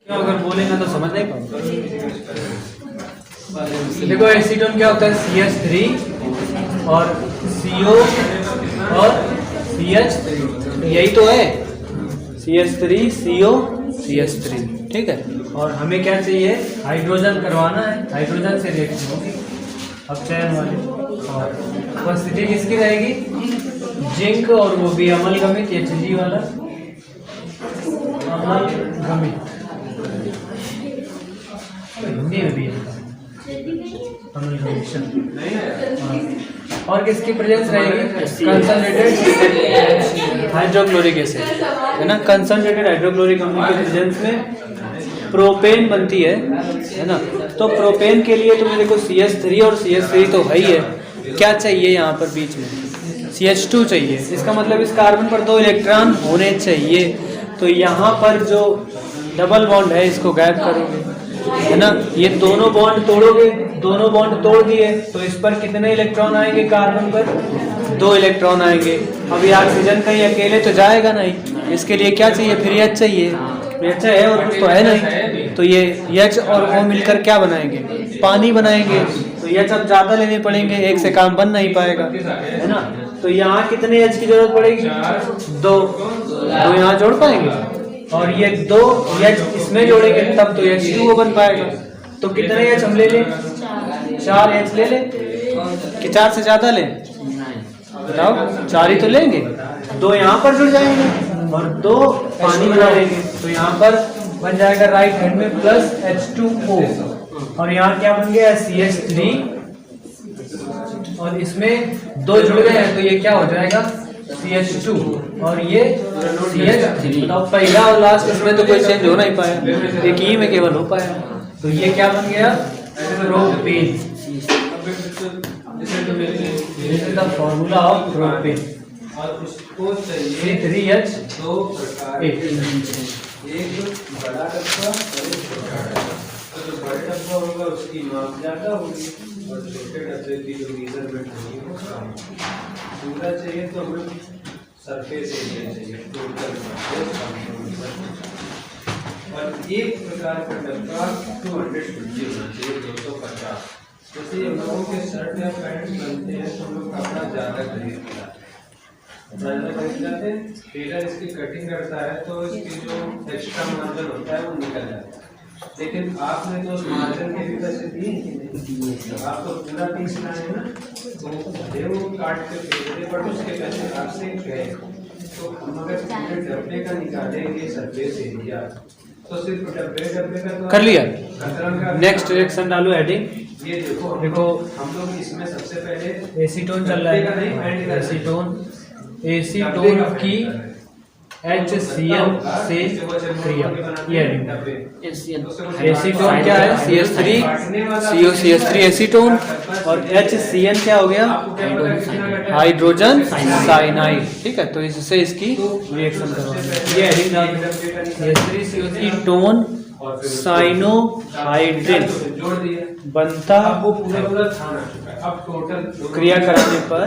अगर बोलेंगे तो समझ नहीं पाऊंगा। देखो एसीटोन क्या होता है, CH3 और CO और CH3, यही तो है CH3 CO CH3, ठीक है। और हमें क्या चाहिए, हाइड्रोजन करवाना है, हाइड्रोजन से रिएक्शन होगी। अब चयन वाली और उपस्थिति किसकी रहेगी, जिंक, और वो भी अम्लगमित Hg वाला अम्लगमित, हिंदी में भी और किसकी प्रेजेंस रहेगी, कंसंट्रेटेड हाइड्रोक्लोरिक एसिड, है ना। कंसंट्रेटेड हाइड्रोक्लोरिक अम्ल की प्रेजेंस में प्रोपेन बनती है ना। तो प्रोपेन के लिए तुम्हें देखो CH3 और CH3 तो है ही है, क्या चाहिए यहाँ पर बीच में, CH2 चाहिए। इसका मतलब इस कार्बन पर 2 इलेक्ट्रॉन होने चाहिए। तो यहाँ पर जो डबल बॉन्ड है इसको गायब करोगे, है ना। ये दोनों बॉन्ड तोड़ोगे, दोनों बॉन्ड तोड़ दिए तो इस पर कितने इलेक्ट्रॉन आएंगे, कार्बन पर 2 इलेक्ट्रॉन आएंगे। अब ये ऑक्सीजन कहीं अकेले तो जाएगा नहीं, इसके लिए क्या चाहिए, फिर H चाहिए। H है और कुछ तो है नहीं, तो ये H और O मिलकर क्या बनाएंगे, पानी बनाएंगे। तो H अब ज्यादा लेने पड़ेंगे, एक से काम बन नहीं पाएगा, है ना। तो यहाँ कितने H की जरूरत पड़ेगी, 2 यहाँ जोड़ पाएंगे, और ये 2 H इसमें जोड़ेंगे तब तो H2O बन पाएगा। तो कितने H हम ले लें, 4 H ले लें कि 4 से ज्यादा लें, बताओ, 4 ही तो लेंगे। 2 यहाँ पर जुड़ जाएंगे और 2 पानी बना लेंगे, तो यहाँ पर बन जाएगा राइट हैंड में प्लस H2O, और यहाँ क्या बन गया, CH3, और इसमें 2 जुड़ गए हैं तो ये क्या हो जाएगा, CH2, और ये CH3। बताओ, पहला और लास्ट इसमें तो कोई चेंज हो नहीं पाया, एक ही में केवल हो पाया। तो ये क्या बन गया, propane. This is the formula of propane. और उसको चाहिए 3H2, एक बड़ा डब्बा और एक छोटा डब्बा। तो जो बड़े डब्बा होगा उसकी माप ज्यादा होगी और छोटे डब्बे की जो मेजरमेंट होगी वो कम होगी। पूरा चाहिए तो हमें सरफेस एरिया चाहिए, टोटल और एक प्रकार का डब्बा 250 होना चाहिए, 250। जैसे हम लोगों के शर्ट या पैंट बनते हैं तो हम लोग कपड़ा ज़्यादा खरीदते हैं, टेलर इसकी कटिंग करता है तो इसकी जो एक्स्ट्रा मार्जिन होता है वो निकल जाता है। लेकिन आपने तो उस मार्जिन के भी पैसे दिए कि नहीं, तो आपको पूरा पीस लाए ना, तो वो काट के दे, बट उसके पैसे आपसे गए। तो हम अगर पूरे डब्बे का निकालेंगे सरफेस एरिया तो सिर्फ डब्बे का तो कर लिया। का नेक्स्ट रिएक्शन डालो हेडिंग। ये देखो हम लोग इसमें सबसे पहले एसीटोन चल रहा है, एसीटोन की HCN से क्रिया, ये एसीटोन क्या है, CH3 CO CH3 एसीटोन, और HCN क्या हो गया, हाइड्रोजन साइनाइड, ठीक है। तो इससे इसकी रिएक्शन करवानी, ये हेडिंग डाल दो, CH3 CO कीटोन साइनोहाइड्रिन बनता अब टोटल क्रिया कराने पर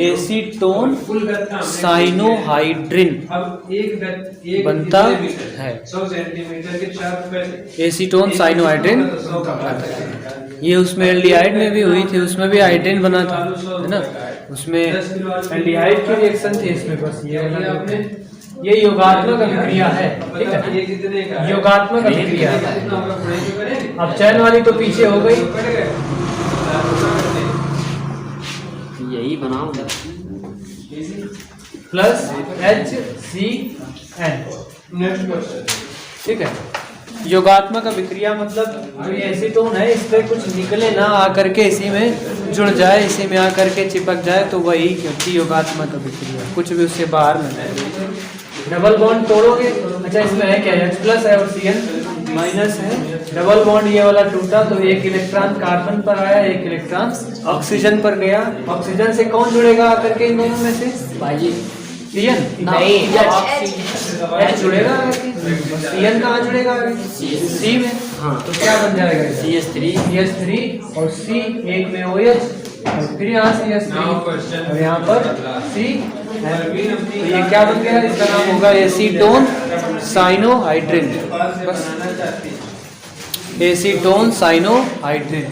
एसीटोन साइनोहाइड्रिन अब एक बनता है। 100 सेंटीमीटर के 4 रुपए एसीटोन साइनोहाइड्रिन, ये उसमें एल्डिहाइड में भी हुई थी, उसमें भी हाइड्रिन बना था, है ना। उसमें एल्डिहाइड की रिएक्शन थी, इसमें बस ये योगात्मक अभिक्रिया है, ठीक है, ये कितने का योगात्मक अभिक्रिया है। अब चयन वाली तो पीछे हो गई, यही बनाओ प्लस HCN, नेक्स्ट क्वेश्चन, ठीक है। योगात्मक अभिक्रिया मतलब जो ये एसीटोन है इस पे कुछ निकले ना, आकर के इसी में जुड़ जाए, इसी में आकर के चिपक जाए, तो वही क्योंकि योगात्मक अभिक्रिया, कुछ भी उससे बाहर न जाए। डबल बॉन्ड तोड़ोगे, अच्छा इसमें है क्या, H प्लस है और CN माइनस है, डबल बॉन्ड ये वाला टूटा तो एक इलेक्ट्रॉन कार्बन पर आया, एक इलेक्ट्रॉन ऑक्सीजन पर गया। ऑक्सीजन से कौन जुड़ेगा आकर के इन दोनों में से, CN नहीं, H जुड़ेगा, CN कहाँ जुड़ेगा, C में। हाँ, तो क्या बन जाएगा, CH3 और C एक में OH, फिर यहाँ Now question. और यहाँ पर C है। तो ये क्या बन गया, इसका नाम होगा एसीटोन साइनोहाइड्रिन। बस एसीटोन साइनोहाइड्रिन।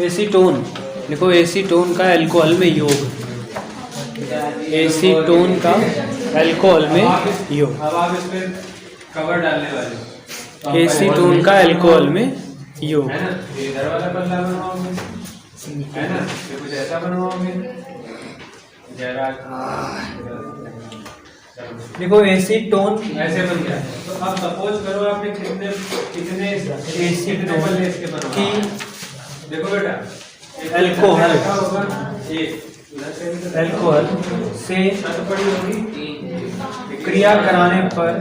एसीटोन देखो, एसीटोन का अल्कोहल में योग, एसीटोन का अल्कोहल में योग, अब आप इस पे कवर डालने वाले हो। तो आप एसीटोन का अल्कोहल में योग। है ना, ये इधर वाला पल्ला बनवाओगे, है ना, ये कुछ ऐसा बनवाओगे। जरा देखो एसीटोन ऐसे बन गया। तो अब सपोज करो आपने कितने कितने एसीटोन पल्ले इसके बनवाए। की देखो बेटा, अल्कोहल। क्या होगा, ये उधर से भी तो अल्कोहल से छत पड़ी होगी क्रिया कराने पर,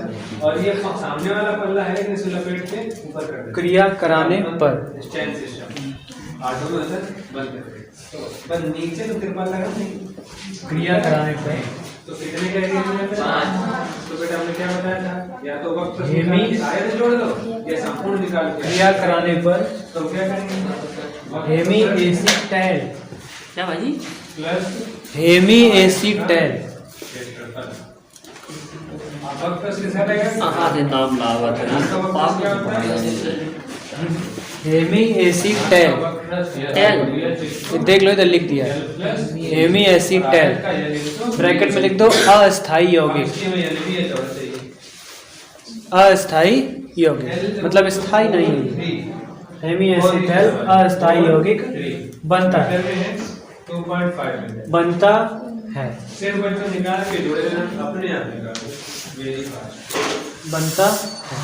और ये सामने वाला पल्ला है, इसे लपेट के ऊपर कर देते। क्रिया कराने पर स्टैंड सिस्टम ऑटो में अंदर बंद कर दे। तो बस नीचे तो तिरपाल लगा नहीं, क्रिया कराने पर तो कितने का एरिया में 5। तो बेटा हमने क्या बताया था, या तो वक्त हेमी आयत जोड़ दो या संपूर्ण निकाल के। क्रिया कराने पर तो क्या करेंगे, हेमी एसीटैल, क्या भाजी? प्लस हेमी एसीटैल, वक्त के साथ आएगा। हाँ नाम लावत है इसका वक्त क्या होता है, हेमी एसीटैल, देख लो इधर लिख दिया है, हेमी एसीटैल, ब्रैकेट में लिख दो अस्थाई यौगिक। अस्थाई यौगिक मतलब स्थाई नहीं है। हेमी एसीटैल अस्थाई यौगिक बनता है, 2.5 बनता है, सिर्फ बच्चों निकाल के जोड़े देना, अपने आप निकाल दो, वेरी फास्ट। बनता है।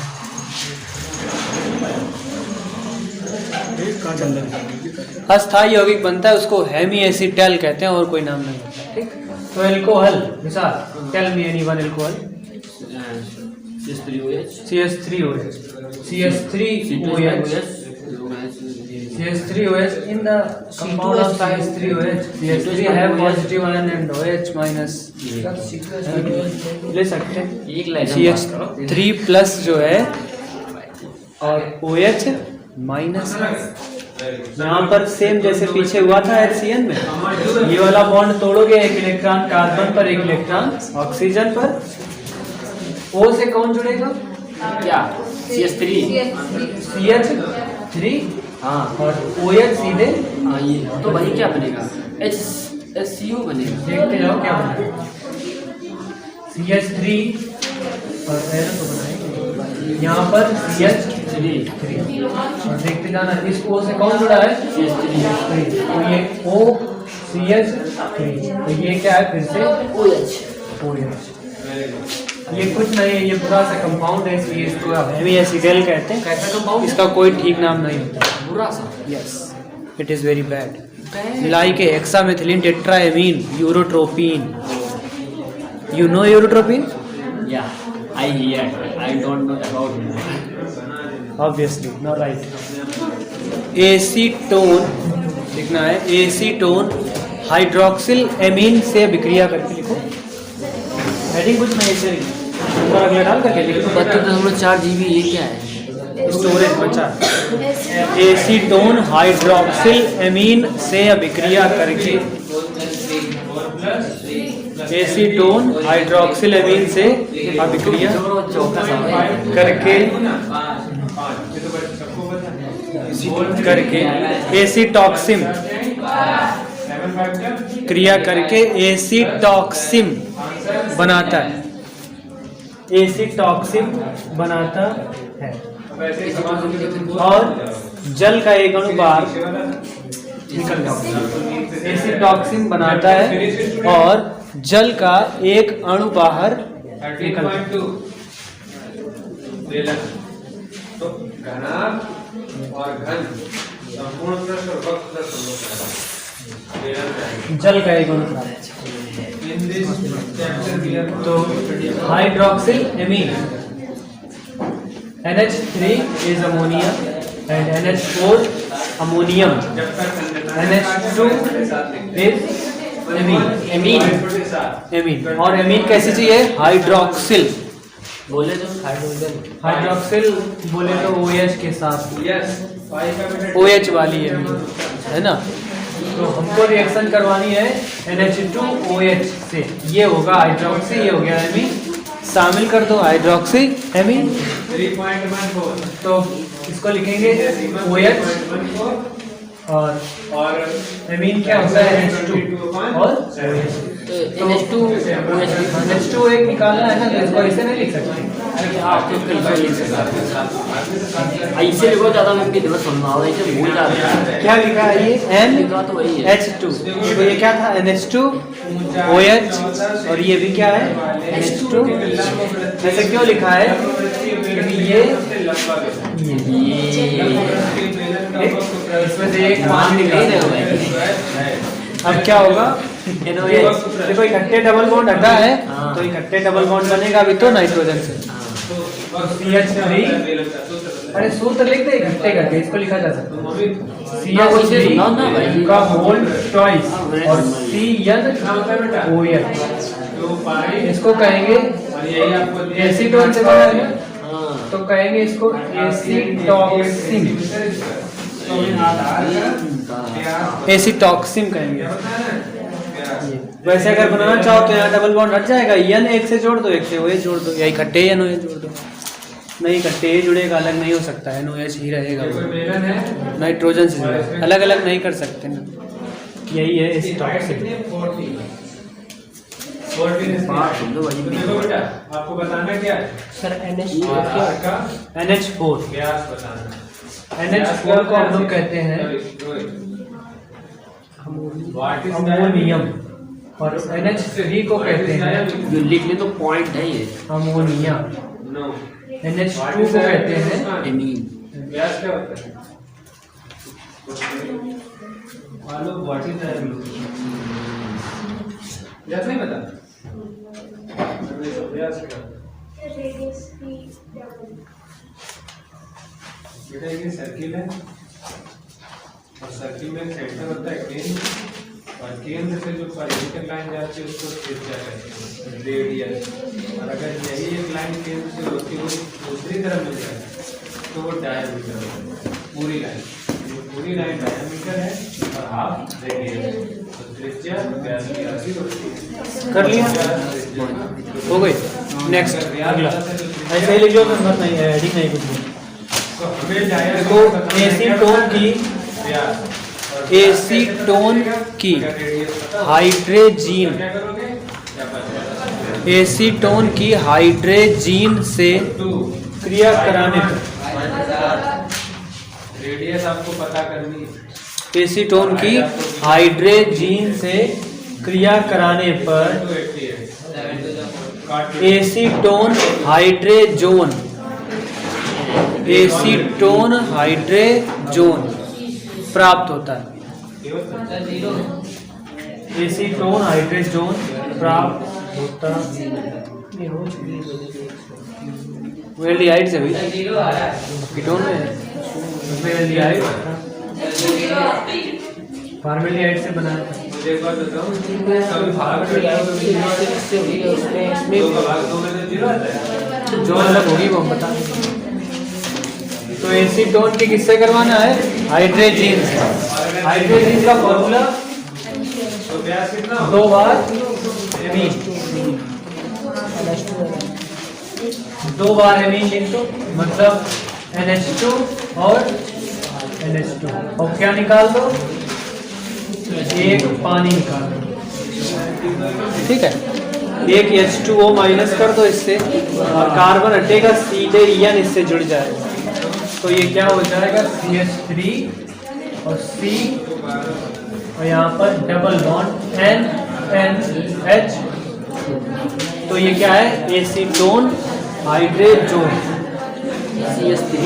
अस्थाई यौगिक बनता है, उसको हेमी एसीटैल कहते हैं और कोई नाम नहीं होता। ठीक, तो अल्कोहल मिसाल, tell me anyone alcohol, CH3OH, CH3OH, CH3OH in the compound of CH3OH, CH3 have positive ion and OH minus ले सकते हैं। एक लाइन CH3 प्लस जो है और OH माइनस, यहाँ पर सेम जैसे पीछे हुआ था HCN में, ये वाला बॉन्ड तोड़ोगे, एक इलेक्ट्रॉन कार्बन पर, एक इलेक्ट्रॉन ऑक्सीजन पर, O से कौन जुड़ेगा, क्या CH3 CH3 हाँ और OH सीधे हाँ ये तो भाई क्या बनेगा HCO बनेगा। देखते जाओ क्या बनेगा, CH3 और ऐरो तो बनाएंगे, यहाँ पर CH3 और देखते जाना, इस O से कौन जुड़ा है, CH3 तो ये O CH3, तो ये क्या है फिर से OH। ये कुछ नहीं है, ये पूरा सा कंपाउंड है, इसलिए इसको हेमी एसीटैल कहते हैं। कैसा कंपाउंड, इसका कोई ठीक नाम नहीं होता। बुरा सा yes, it is very bad, like a hexamethylene tetramine urotropin. You know urotropin? या I hear, I don't know about it. Obviously not right. Acetone लिखना है, एसीटोन हाइड्रोक्सिल एमीन से अभिक्रिया करके लिखो, हेडिंग कुछ नहीं से ऊपर अगला डाल करके लिखो। 32.4 GB ये क्या है? स्टोरेज बचा। एसीटोन हाइड्रोक्सिल एमीन से अभिक्रिया करके, एसीटोन हाइड्रोक्सिल एमीन से अभिक्रिया करके एसीटॉक्सिम क्रिया करके एसीटॉक्सिम बनाता है, एसीटॉक्सिम बनाता है और जल का एक अणु बाहर निकल जाता है। एसीटॉक्सिन बनाता है और जल का एक अणु बाहर निकल जाता है। तो घनाभ और घन संपूर्ण प्रश्न और वक्त प्रश्न जल का एक अणु तो hydroxyl amine NH3 is ammonia and NH4 ammonium, NH2 is amine और amine कैसी चाहिए, हाइड्रोक्सिल। बोले तो हाइड्रोक्सिल बोले तो OH के साथ, OH वाली है ना। तो हमको रिएक्शन करवानी है NH2OH से, ये होगा हाइड्रोक्सी, ये हो गया एमीन, शामिल कर दो हाइड्रोक्सी एमीन। 3.14 तो इसको लिखेंगे OH और एमीन क्या होता है NH2 और तो NH2 एक निकालना है ना, तो इसको ऐसे नहीं लिख सकते। ऐसे लिखो ज़्यादा मैं दिवस सुनना होगा, ऐसे भूल जाते हैं। क्या लिखा है ये लिखा तो वही है। NH2, तो ये क्या था NH2OH और ये भी क्या है NH2। ऐसे क्यों लिखा है, क्योंकि ये इसमें से एक मान निकल रहे। अब क्या होगा, देखो इकट्ठे डबल बॉन्ड हटा है, तो इकट्ठे डबल बॉन्ड बनेगा अभी तो नाइट्रोजन से। CH3, अरे सूत्र लिख दे इकट्ठे करके, इसको लिखा जा सकता है CH3 का होल ट्वाइस और CnOH, इसको कहेंगे एसीटोन से बना है, तो कहेंगे इसको एसीटॉक्सिन, एसीटॉक्सिन कहेंगे। वैसे अगर बनाना चाहो तो यहाँ डबल बॉन्ड हट जाएगा, N एक से जोड़ दो, एक से OH जोड़ दो, या इकट्ठे NOH जोड़ दो। नहीं इकट्ठे जुड़ेगा, अलग नहीं हो सकता, NOH ही रहेगा, नाइट्रोजन से जुड़ेगा, अलग अलग नहीं कर सकते ना, यही है एसीटॉक्सिन। आपको बताना क्या है सर NH4, व्यास बताना। NH4 को हम लोग कहते हैं अमोनियम, और NH3 को कहते हैं, जो लिख ले तो पॉइंट है ये, अमोनिया। NH2 को कहते हैं एमीन। व्यास क्या होता है? मालूम व्हाट इज दैट? व्यास नहीं पता? व्यास क्या? बेटा ये सर्किल है और सर्किल में सेंटर होता है केंद्र, और केंद्र से जो परिवर्तन लाइन जाती है उसको त्रिज्या कहते हैं, रेडियस। और अगर यही एक लाइन केंद्र से होती हुई दूसरी तरफ मिल जाए तो वो डायमीटर होता है, पूरी लाइन डायमीटर है और हाफ रेडियस, तो त्रिज्या व्यास की राशि होती है। कर लिया, हो गई। नेक्स्ट अगला ऐसे ही लिख लो, तो नहीं है एडिंग नहीं कुछ भी। तो हमें डायमीटर तो एसीटोन की हाइड्रोजीन, एसीटोन की हाइड्रोजीन से क्रिया कराने पर, रेडियस आपको पता करनी है। एसीटोन की हाइड्रोजीन से क्रिया कराने पर एसीटोन हाइड्रोजोन, एसीटोन हाइड्रोजोन प्राप्त होता है। एसीटोन हाइड्रोजोन प्राप्त होता वेल्डिहाइड से भी कीटोन में वेल्डिहाइड फॉर्मेल्डिहाइड से बनाया था। मुझे एक बात बताओ, कभी भाग में जीरो आता है, जो अलग होगी वो हम बता देंगे। तो एसीटोन की किससे करवाना है, हाइड्रोजीन से। हाइड्रोजीन का फॉर्मूला तो व्यास कितना होगा? 2 बार एमीन, 2 बार एमीन लिख दो, मतलब NH2 और NH2, और क्या निकाल दो, एक पानी निकाल दो, ठीक है। एक H2O माइनस कर दो इससे, और कार्बन हटेगा, सीधे N इससे जुड़ जाएगा, तो ये क्या हो जाएगा CH3 और C, और यहाँ पर डबल बॉन्ड NNH, तो ये क्या है, एसीटोन हाइड्रोजोन। CH3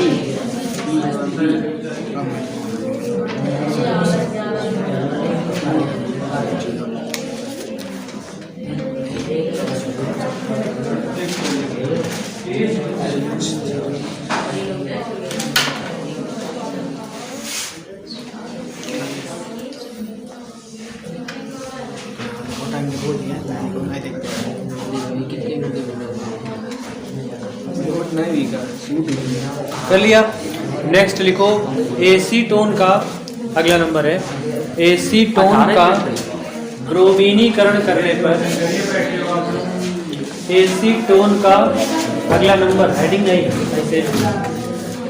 कितने नहीं लिखा, कर लिया। नेक्स्ट लिखो एसीटोन का अगला नंबर है, एसीटोन का ब्रोमीनीकरण करने पर, एसीटोन का अगला नंबर, हेडिंग नहीं है, ऐसे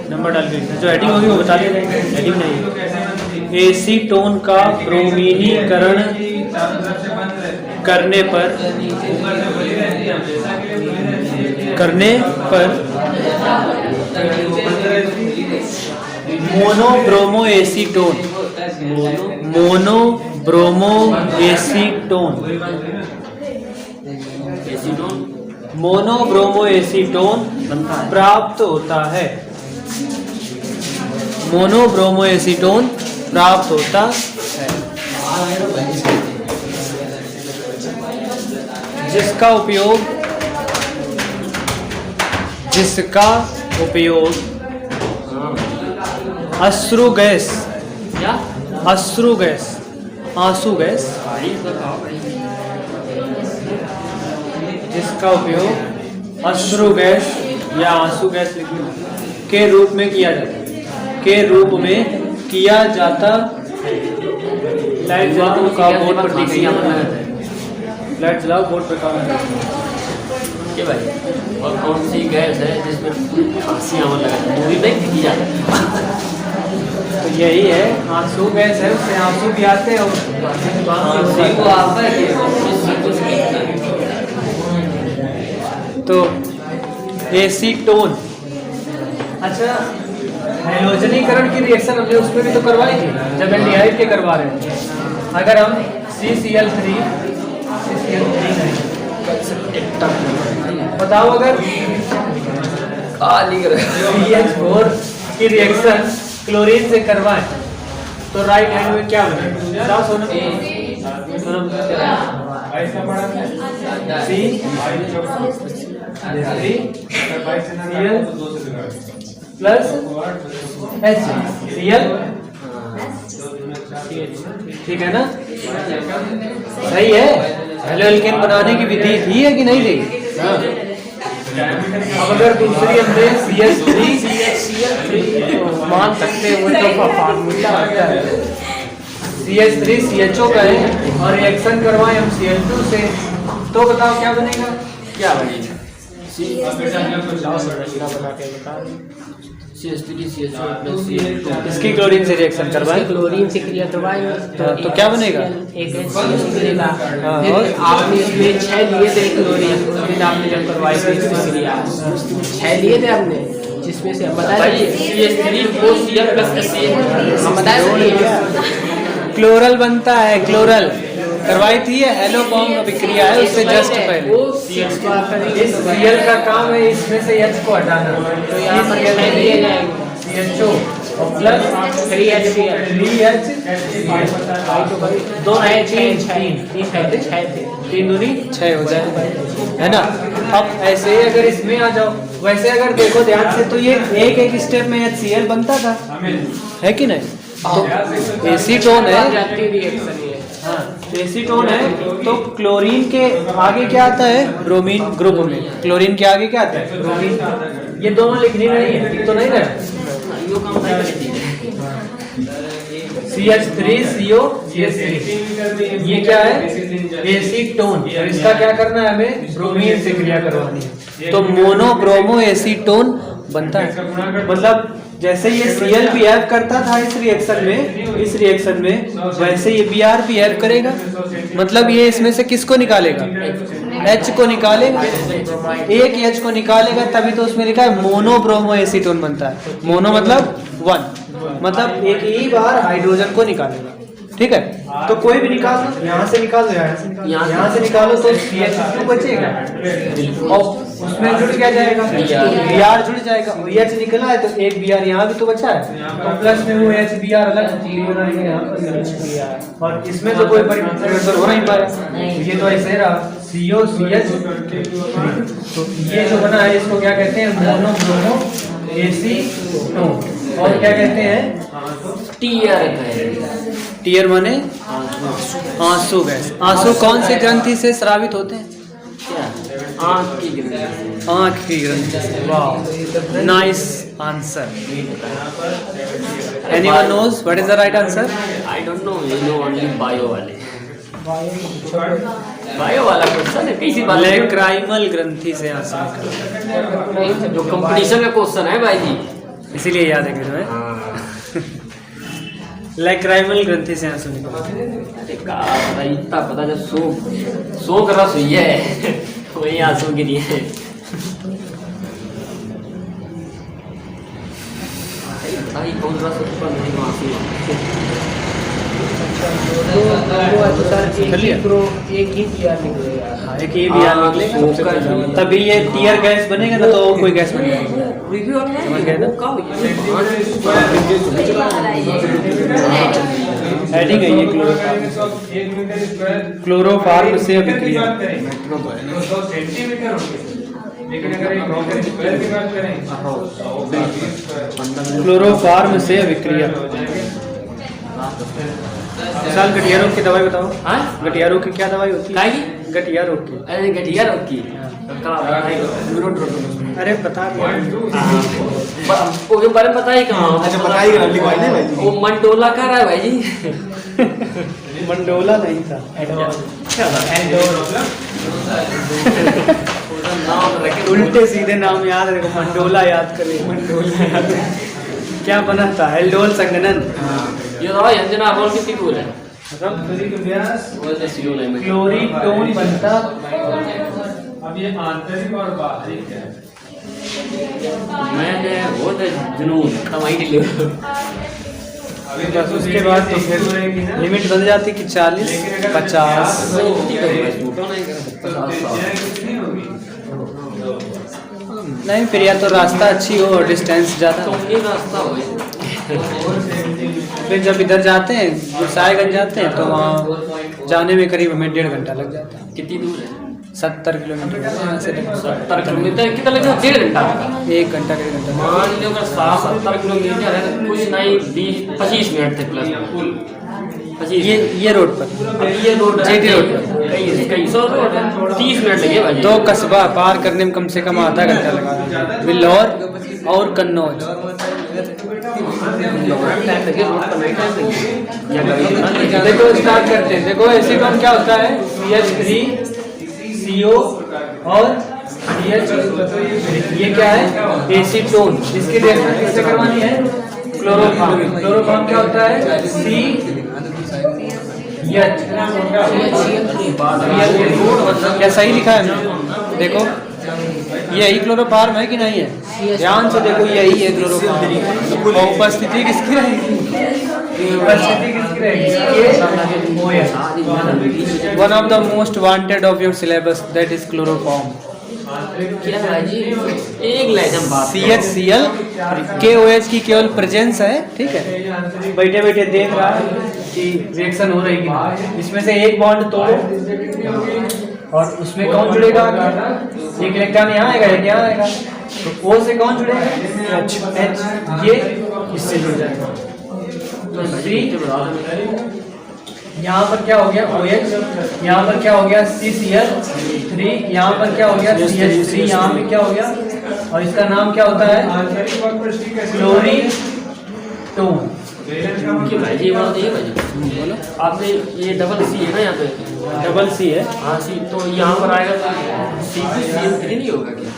नंबर डाल के जो हेडिंग होगी वो बता देंगे, हेडिंग नहीं है। एसीटोन का ब्रोमीनीकरण करने पर मोनोब्रोमो एसीटोन, मोनोब्रोमो एसीटोन, मोनोब्रोमो एसीटोन प्राप्त होता है, मोनोब्रोमो एसीटोन प्राप्त होता है, जिसका उपयोग अश्रु गैस, आंसू गैस, जिसका उपयोग अश्रु गैस या आंसू गैस के रूप में किया जाता, लाइट जलाओ का बोर्ड पर दिखेगा, लाइट जलाओ बोर्ड पर काम ये भाई। और कौन सी गैस है जिसमें खांसी आने लगा, मूवी देख की जाती है? तो यही है, आंसू गैस है, उससे आंसू भी आते हैं और को आता है। तो एसीटोन, अच्छा हैलोजनीकरण की रिएक्शन हमने उसमें भी तो करवाई थी जब एल्डिहाइड के करवा रहे हैं। अगर हम CCl3 बताओ, अगर CH4 की रिएक्शन क्लोरीन से करवाएं तो राइट हैंड में क्या बनेगा? बताओ सोनम। प्लस HCl, ठीक है ना? सही है। हेलोएल्केन बनाने की विधि थी है कि नहीं थी? अब अगर दूसरी हमने CH3 तो मान सकते हैं, वो तो फार्मूला आता है, CH3 CHO का है और रिएक्शन करवाएं हम Cl2 से, तो बताओ क्या बनेगा? क्या बनेगा? इसकी क्लोरीन से रिएक्शन करवाएं, क्लोरीन से क्रिया करवाएंगे तो क्या बनेगा? एक मिलेगा। फिर आपने इसमें 6 लिए थे क्लोरीन, फिर आपने जब करवाई थी इसमें क्रिया 6 लिए थे आपने, जिसमें से हम बताए क्लोरल बनता है, क्लोरल करवाई थी, हेलो कॉम अभिक्रिया है उससे जस्ट पहले। इस Cl का काम है इसमें से H को हटाना, तो यहाँ पर CHO और प्लस 3HCl, दो 3 दूनी 6 हो जाए, है ना? अब ऐसे ही अगर इसमें आ जाओ, वैसे अगर देखो ध्यान से तो ये एक स्टेप में HCl बनता था, है कि नहीं? तो एसीटोन है, हाँ एसीटोन है, तो क्लोरीन के आगे क्या आता है? ब्रोमीन ग्रुप में क्लोरीन के आगे क्या आता है? ब्रोमीन। ये दोनों लिखनी नहीं है, ठीक तो नहीं ना? CH3CO CH3, ये क्या है? एसीटोन, और इसका क्या करना है? हमें ब्रोमीन से क्रिया करवानी है, तो मोनोब्रोमो एसीटोन बनता है। मतलब जैसे ये Cl बिहेव करता था इस रिएक्शन में, वैसे ये Br बिहेव करेगा। मतलब ये इसमें से किसको निकालेगा? H को निकालेगा, एक H को निकालेगा, तभी तो उसमें लिखा है मोनोब्रोमो एसीटोन बनता है। मोनो मतलब 1, मतलब एक ही बार हाइड्रोजन को निकालेगा, ठीक है? तो कोई भी निकाल दो, यहाँ से निकालो, यहाँ से निकालो, तो CH2 बचेगा और उसमें जुड़ क्या जाएगा? Br जुड़ जाएगा, और H निकला है तो एक Br यहाँ भी तो बचा है, तो प्लस में वो HBr अलग और इसमें तो कोई परिवर्तन हो नहीं पाया, ये तो ऐसे रहा CO CH। तो ये जो बना है इसको क्या कहते हैं? मोनोब्रोमो एसीटोन। और क्या कहते हैं? टीयर माने आंसू गैस। आंसू कौन से ग्रंथि से स्रावित होते हैं? आँख की ग्रंथि। आँख की ग्रंथि से। वाह, nice answer. Anyone knows what is the right answer? I don't know, you know only bio वाले। बायो वाला क्वेश्चन है, कैसी बात है? लेक्राइमल ग्रंथि से आंसर निकला। जो कंपटीशन का क्वेश्चन है भाई जी, इसीलिए याद है कि तुम्हें लेक्राइमल ग्रंथि से आंसू निकला। अरे का भाई, इतना पता जब सो कर रहा सुई है वही आंसू के लिए। भाई कौन सा सुपर नहीं आंसू? एक ही टीयर निकलेगा। एक ये भी याद निकलेगा सबसे पहले। तभी ये टीयर गैस बनेगा ना, तो और कोई गैस बनेगा। समझ गए ना? हेडिंग है ये क्लोरोफार्म से अभिक्रिया। लेकिन अगर एक मीटर स्क्वायर की बात करें क्लोरोफार्म से अभिक्रिया। साल गठिया रोग की दवाई बताओ। हाँ? गठिया रोग की क्या दवाई होती है? काय की? गठिया रोग की। अरे गठिया रोग की अरे बता दिया। उसके बारे में पता ही कहाँ? अच्छा बताइए ना, लिखवाई नहीं भाई जी। वो मंडोला का रहा है भाई जी। मंडोला नहीं था, उल्टे सीधे नाम याद रखो। मंडोला याद कर ले। मंडोला क्या बना था? एल्डोल संगनन। ये दवा अंजना बोल कितनी दूर है? क्लोरीटोन बनता। अब ये आंतरिक और बाहरी क्या है? मैंने बहुत जुनून कमाई के लिए। बस उसके बाद तो फिर लिमिट बन जाती कि 40, 50। नहीं, फिर या तो रास्ता अच्छी हो और डिस्टेंस ज़्यादा। तो ये रास्ता हो। फिर जब इधर जाते हैं, गुरसाईगंज जाते हैं, तो वहाँ जाने में करीब हमें 1.5 घंटा लग जाता है। कितनी दूर है? 70 किलोमीटर। 70 किलोमीटर कितना लगेगा? 1.5 घंटा। 1 घंटा 1.5 घंटा। मान लो अगर 70 किलोमीटर है तो कुछ नहीं 20-25 मिनट तक प्लस 25। ये रोड पर, ये रोड GT रोड पर कई सौ रोड है, 30 मिनट लगे भाई। 2 कस्बा पार करने में कम से कम आधा घंटा लगा। बिल्लौर और कन्नौज। देखो स्टार्ट करते हैं। देखो एसीटोन क्या होता है? CH3 CO और CH। ये क्या है? एसीटोन। इसकी रिएक्शन कैसे करवानी है? क्लोरोफॉर्म। क्लोरोफॉर्म क्या होता है? CH। क्या सही लिखा है? देखो यही क्लोरोफॉर्म है कि नहीं है? ध्यान से देखो, यही है क्लोरोफॉर्म। और उपस्थिति किसकी रहेगी? उपस्थिति किसकी रहेगी? One of the most wanted of your syllabus, that is chloroform. क्या है जी? एक लाइन हम बात CHCl KOH की केवल प्रेजेंस है, ठीक है? बैठे बैठे देख रहा है कि रिएक्शन हो रही है कि नहीं। इसमें से एक बॉन्ड तोड़ो और उसमें कौन जुड़ेगा? एक इलेक्ट्रॉन यहाँ आएगा, एक यहाँ आएगा, तो O से कौन जुड़ेगा? H। ये इससे जुड़ जाएगा। तो यहाँ पर क्या हो गया? OH। यहाँ पर क्या हो गया? CCl3। यहाँ पर क्या हो गया? CH3। यहाँ पे क्या हो गया? और इसका नाम क्या होता है? क्लोरीटोन। भाई जी बात ये भाई बोलो। आपने ये डबल सी है ना यहाँ पे? डबल सी है। हाँ सी, तो यहाँ पर आएगा तो CH3 नहीं होगा क्या?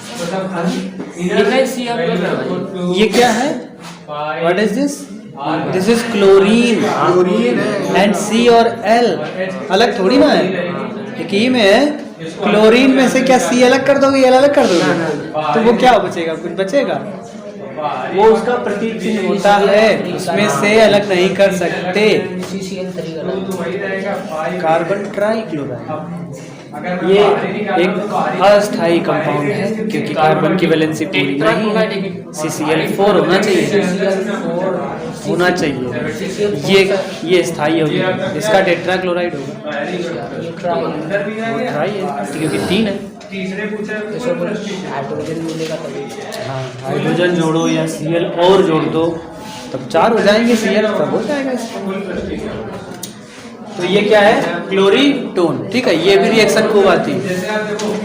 ये सी आप कर रहे हो भाई। ये क्या है? What is this? This is chlorine. And C और L अलग थोड़ी ना है, एक ही में है। क्लोरीन में से क्या C अलग कर दोगे, L अलग कर दोगे? तो वो क्या बचेगा? कुछ बचेगा? वो उसका प्रतीक चिन्ह होता है, उसमें से अलग नहीं कर सकते। कार्बन ट्राइक्लोराइड ये एक अस्थायी कंपाउंड है, क्योंकि कार्बन की वैलेंसी पूरी नहीं है। CCl4 होना चाहिए। ये स्थायी होगा, इसका टेट्राक्लोराइड होगा। ट्राई है क्योंकि 3 है। तीसरे पूछा हाइड्रोजन मिलेगा तभी। हाँ, हाइड्रोजन जोड़ो या Cl और जोड़ दो, तब 4 हो जाएंगे। Cl तब हो जाएगा। तो ये क्या है? क्लोरीटोन, ठीक है? ये भी रिएक्शन खूब आती है।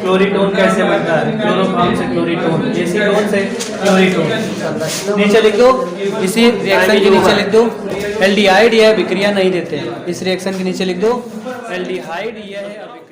क्लोरीटोन कैसे बनता है, क्लोरोफॉर्म से क्लोरीटोन, एसीटोन से क्लोरीटोन। नीचे लिख दो, इसी रिएक्शन के नीचे लिख दो एल्डिहाइड, यह अभिक्रिया नहीं देते हैं। इस रिएक्शन के नीचे लिख दो एल्डिहाइड, यह है